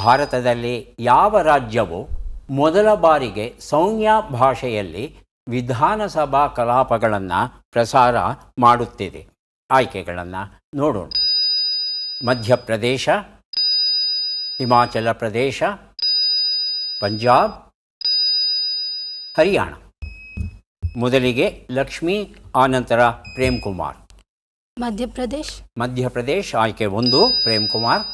ಭಾರತದಲ್ಲಿ ಯಾವ ರಾಜ್ಯವು ಮೊದಲ ಬಾರಿಗೆ ಸೌಮ್ಯ ಭಾಷೆಯಲ್ಲಿ ವಿಧಾನಸಭಾ ಕಲಾಪಗಳನ್ನು ಪ್ರಸಾರ ಮಾಡುತ್ತಿದೆ? ಆಯ್ಕೆಗಳನ್ನು ನೋಡೋಣ. ಮಧ್ಯಪ್ರದೇಶ, ಹಿಮಾಚಲ ಪ್ರದೇಶ, ಪಂಜಾಬ್, ಹರಿಯಾಣ. ಮೊದಲಿಗೆ ಲಕ್ಷ್ಮಿ, ಆನಂತರ ಪ್ರೇಮ್ ಕುಮಾರ್. ಮಧ್ಯಪ್ರದೇಶ್ ಆಯ್ಕೆ 1, ಪ್ರೇಮ್ ಕುಮಾರ್.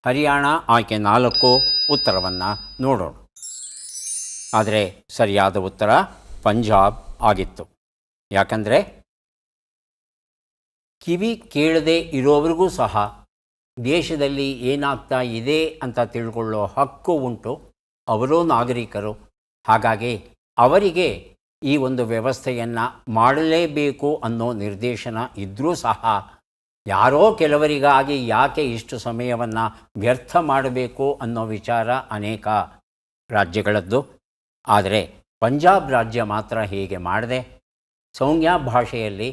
ಹರಿಯಾಣ ಆಯ್ಕೆ 4, ಉತ್ತರವನ್ನು ನೋಡೋಣ. ಆದರೆ ಸರಿಯಾದ ಉತ್ತರ ಪಂಜಾಬ್ ಆಗಿತ್ತು. ಯಾಕಂದರೆ ಕಿವಿ ಕೇಳದೆ ಇರೋವರಿಗೂ ಸಹ ದೇಶದಲ್ಲಿ ಏನಾಗ್ತಾ ಇದೆ ಅಂತ ತಿಳ್ಕೊಳ್ಳೋ ಹಕ್ಕು ಉಂಟು. ಅವರೂ ನಾಗರಿಕರು. ಹಾಗಾಗಿ ಅವರಿಗೆ ಈ ಒಂದು ವ್ಯವಸ್ಥೆಯನ್ನು ಮಾಡಲೇಬೇಕು ಅನ್ನೋ ನಿರ್ದೇಶನ ಇದ್ದರೂ ಸಹ ಯಾರೋ ಕೆಲವರಿಗಾಗಿ ಯಾಕೆ ಇಷ್ಟು ಸಮಯವನ್ನು ವ್ಯರ್ಥ ಮಾಡಬೇಕು ಅನ್ನೋ ವಿಚಾರ ಅನೇಕ ರಾಜ್ಯಗಳದ್ದು. ಆದರೆ ಪಂಜಾಬ್ ರಾಜ್ಯ ಮಾತ್ರ ಹೀಗೆ ಮಾಡದೆ ಸೌಮ್ಯ ಭಾಷೆಯಲ್ಲಿ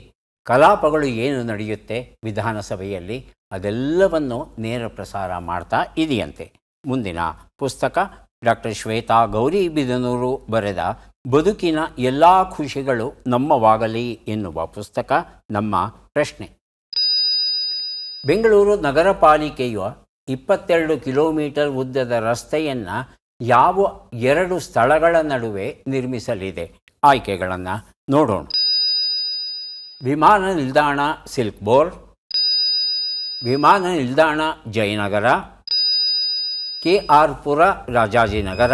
ಕಲಾಪಗಳು ಏನು ನಡೆಯುತ್ತೆ ವಿಧಾನಸಭೆಯಲ್ಲಿ ಅದೆಲ್ಲವನ್ನು ನೇರ ಪ್ರಸಾರ ಮಾಡ್ತಾ ಇದೆಯಂತೆ. ಮುಂದಿನ ಪುಸ್ತಕ ಡಾಕ್ಟರ್ ಶ್ವೇತಾ ಗೌರಿಬಿದನೂರು ಬರೆದ ಬದುಕಿನ ಎಲ್ಲ ಖುಷಿಗಳು ನಮ್ಮವಾಗಲಿ ಎನ್ನುವ ಪುಸ್ತಕ. ನಮ್ಮ ಪ್ರಶ್ನೆ: ಬೆಂಗಳೂರು ನಗರ ಪಾಲಿಕೆಯ 22 ಕಿಲೋಮೀಟರ್ ಉದ್ದದ ರಸ್ತೆಯನ್ನು ಯಾವ 2 ಸ್ಥಳಗಳ ನಡುವೆ ನಿರ್ಮಿಸಲಿದೆ? ಆಯ್ಕೆಗಳನ್ನು ನೋಡೋಣ. ವಿಮಾನ ನಿಲ್ದಾಣ ಸಿಲ್ಕ್ ಬೋರ್ಡ್, ವಿಮಾನ ನಿಲ್ದಾಣ ಜಯನಗರ, KR ಪುರ ರಾಜಾಜಿನಗರ.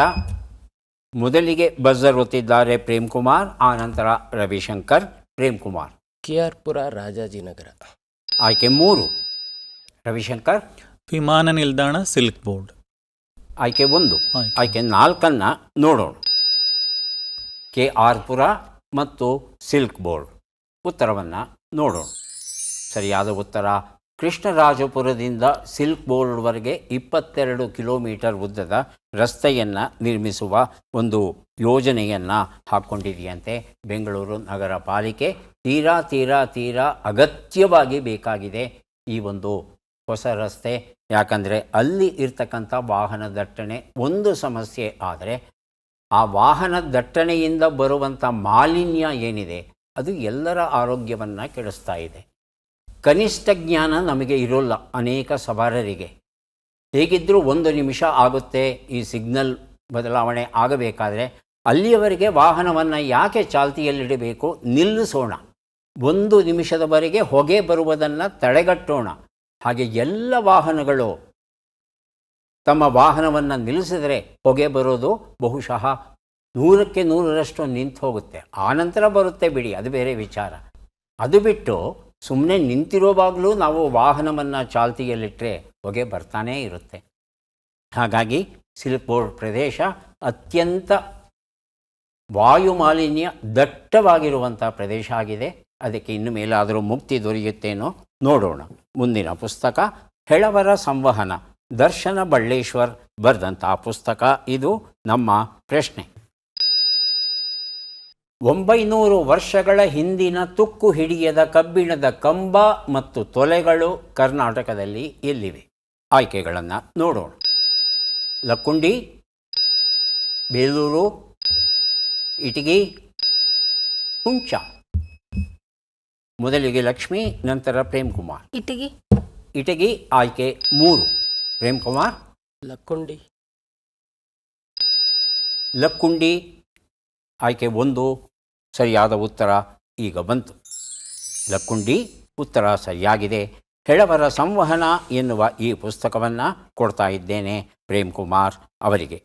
ಮೊದಲಿಗೆ ಬಜರ್ ಒತ್ತಿದ್ದಾರೆ ಪ್ರೇಮ್ ಕುಮಾರ್, ಆನಂತರ ರವಿಶಂಕರ್. ಪ್ರೇಮ್ ಕುಮಾರ್. KR ಪುರ ರಾಜಾಜಿನಗರ. ಆಯ್ಕೆ 3, ರವಿಶಂಕರ್. ವಿಮಾನ ನಿಲ್ದಾಣ ಸಿಲ್ಕ್ ಬೋರ್ಡ್. ಆಯ್ಕೆ 1. ಆಯ್ಕೆ 4 ನೋಡೋಣ. KR ಪುರ ಮತ್ತು ಸಿಲ್ಕ್ ಬೋರ್ಡ್. ಉತ್ತರವನ್ನು ನೋಡೋಣ. ಸರಿಯಾದ ಉತ್ತರ ಕೃಷ್ಣರಾಜಪುರದಿಂದ ಸಿಲ್ಕ್ ಬೋರ್ಡ್ವರೆಗೆ 22 ಕಿಲೋಮೀಟರ್ ಉದ್ದದ ರಸ್ತೆಯನ್ನು ನಿರ್ಮಿಸುವ ಒಂದು ಯೋಜನೆಯನ್ನು ಹಾಕ್ಕೊಂಡಿದೆಯಂತೆ ಬೆಂಗಳೂರು ನಗರ ಪಾಲಿಕೆ. ತೀರಾ ಅಗತ್ಯವಾಗಿ ಬೇಕಾಗಿದೆ ಈ ಒಂದು ಹೊಸ ರಸ್ತೆ. ಯಾಕಂದರೆ ಅಲ್ಲಿ ಇರ್ತಕ್ಕಂಥ ವಾಹನ ದಟ್ಟಣೆ ಒಂದು ಸಮಸ್ಯೆ. ಆದರೆ ಆ ವಾಹನ ದಟ್ಟಣೆಯಿಂದ ಬರುವಂಥ ಮಾಲಿನ್ಯ ಏನಿದೆ ಅದು ಎಲ್ಲರ ಆರೋಗ್ಯವನ್ನು ಕೆಡಿಸ್ತಾ ಇದೆ. ಕನಿಷ್ಠ ಜ್ಞಾನ ನಮಗೆ ಇರೋಲ್ಲ ಅನೇಕ ಸವಾರರಿಗೆ. ಹೇಗಿದ್ದರೂ 1 ನಿಮಿಷ ಆಗುತ್ತೆ ಈ ಸಿಗ್ನಲ್ ಬದಲಾವಣೆ ಆಗಬೇಕಾದ್ರೆ. ಅಲ್ಲಿಯವರೆಗೆ ವಾಹನವನ್ನು ಯಾಕೆ ಚಾಲ್ತಿಯಲ್ಲಿಡಬೇಕು? ನಿಲ್ಲಿಸೋಣ. 1 ನಿಮಿಷದವರೆಗೆ ಹೊಗೆ ಬರುವುದನ್ನು ತಡೆಗಟ್ಟೋಣ. ಹಾಗೆ ಎಲ್ಲ ವಾಹನಗಳು ತಮ್ಮ ವಾಹನವನ್ನು ನಿಲ್ಲಿಸಿದರೆ ಹೊಗೆ ಬರೋದು ಬಹುಶಃ 100ಕ್ಕೆ 100ರಷ್ಟು ನಿಂತು ಹೋಗುತ್ತೆ. ಆನಂತರ ಬರುತ್ತೆ ಬಿಡಿ, ಅದು ಬೇರೆ ವಿಚಾರ. ಅದು ಬಿಟ್ಟು ಸುಮ್ಮನೆ ನಿಂತಿರೋವಾಗಲೂ ನಾವು ವಾಹನವನ್ನು ಚಾಲ್ತಿಯಲ್ಲಿಟ್ಟರೆ ಹೊಗೆ ಬರ್ತಾನೇ ಇರುತ್ತೆ. ಹಾಗಾಗಿ ಸಿಲ್ಕ್ ಬೋರ್ಡ್ ಪ್ರದೇಶ ಅತ್ಯಂತ ವಾಯುಮಾಲಿನ್ಯ ದಟ್ಟವಾಗಿರುವಂಥ ಪ್ರದೇಶ ಆಗಿದೆ. ಅದಕ್ಕೆ ಇನ್ನು ಮೇಲಾದರೂ ಮುಕ್ತಿ ದೊರೆಯುತ್ತೇನೋ ನೋಡೋಣ. ಮುಂದಿನ ಪುಸ್ತಕ ಹೆಳವರ ಸಂವಹನ, ದರ್ಶನ ಬಳ್ಳೇಶ್ವರ್ ಬರೆದಂಥ ಪುಸ್ತಕ. ಇದು ನಮ್ಮ ಪ್ರಶ್ನೆ: 900 ವರ್ಷಗಳ ಹಿಂದಿನ ತುಕ್ಕು ಹಿಡಿಯದ ಕಬ್ಬಿಣದ ಕಂಬ ಮತ್ತು ತೊಲೆಗಳು ಕರ್ನಾಟಕದಲ್ಲಿ ಎಲ್ಲಿವೆ? ಆಯ್ಕೆಗಳನ್ನು ನೋಡೋಣ. ಲಕ್ಕುಂಡಿ, ಬೇಲೂರು, ಇಟಗಿ, ಹುಂಚ. ಮೊದಲಿಗೆ ಲಕ್ಷ್ಮಿ, ನಂತರ ಪ್ರೇಮ್ ಕುಮಾರ್. ಇಟಗಿ ಆಯ್ಕೆ 3, ಪ್ರೇಮ್ ಕುಮಾರ್. ಲಕ್ಕುಂಡಿ ಆಯ್ಕೆ 1, ಸರಿಯಾದ ಉತ್ತರ ಈಗ ಬಂತು. ಲಕ್ಕುಂಡಿ ಉತ್ತರ ಸರಿಯಾಗಿದೆ. ಹೆಳವರ ಸಂವಹನ ಎನ್ನುವ ಈ ಪುಸ್ತಕವನ್ನು ಕೊಡ್ತಾ ಇದ್ದೇನೆ ಪ್ರೇಮ್ ಕುಮಾರ್ ಅವರಿಗೆ.